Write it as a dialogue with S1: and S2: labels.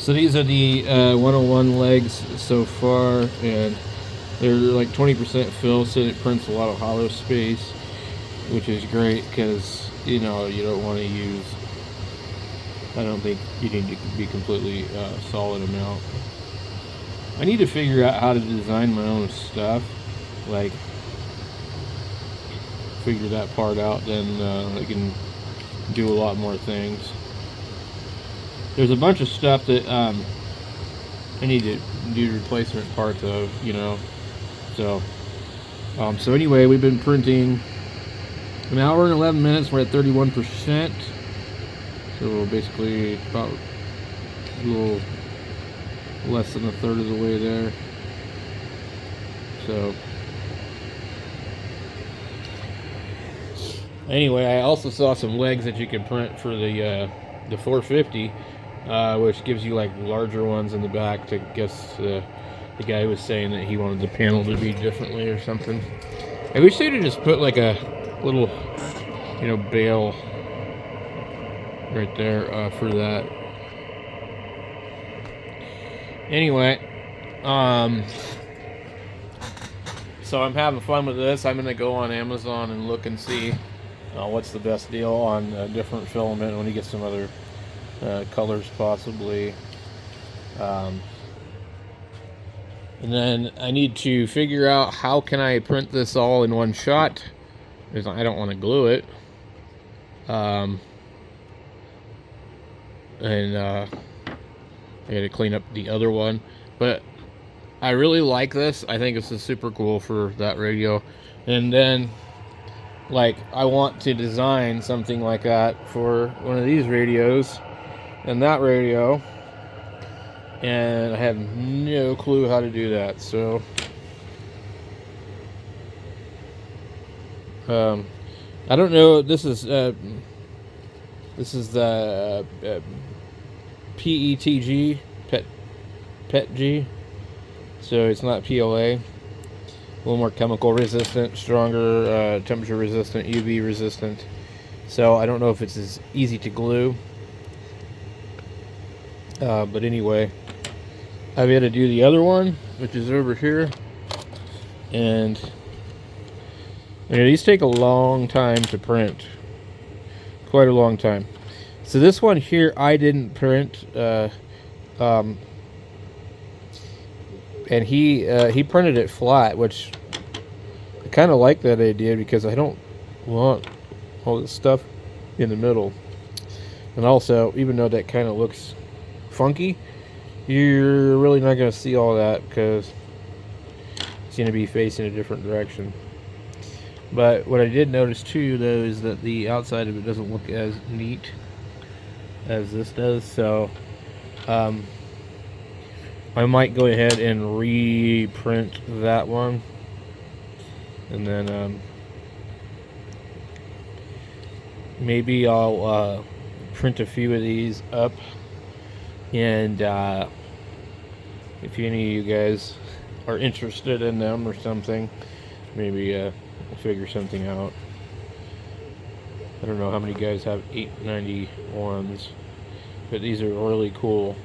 S1: So these are the 101 legs so far, and they're like 20% fill, so it prints a lot of hollow space, which is great because you don't want to use. I don't think you need to be completely solid amount. I need to figure out how to design my own stuff, like figure that part out. Then I can do a lot more things. There's a bunch of stuff that I need to do replacement parts of, So, so anyway, we've been printing an hour and 11 minutes. We're at 31%. So basically about a little less than a third of the way there. So anyway, I also saw some legs that you can print for the 450, which gives you like larger ones in the back. To guess the guy was saying that he wanted the panel to be differently or something. I wish they'd have just put like a little, bail right there for that. Anyway, so I'm having fun with this. I'm gonna go on Amazon and look and see what's the best deal on different filament when you get some other colors possibly. And then I need to figure out how can I print this all in one shot, because I don't want to glue it. And I got to clean up the other one, but I really like this. I think this is super cool for that radio. And then like I want to design something like that for one of these radios and that radio, and I have no clue how to do that. So I don't know. This is the PETG, PETG. So it's not PLA. A little more chemical resistant, stronger temperature resistant, UV resistant. So I don't know if it's as easy to glue. But anyway, I've got to do the other one, which is over here. And these take a long time to print. Quite a long time. So this one here I didn't print. And he printed it flat, which I kind of like that idea because I don't want all this stuff in the middle. And also, even though that kind of looks funky, you're really not going to see all that because it's going to be facing a different direction. But what I did notice too, though, is that the outside of it doesn't look as neat as this does. So I might go ahead and reprint that one, and then maybe I'll print a few of these up, and if any of you guys are interested in them or something, maybe we'll figure something out. I don't know how many guys have 891s, but these are really cool.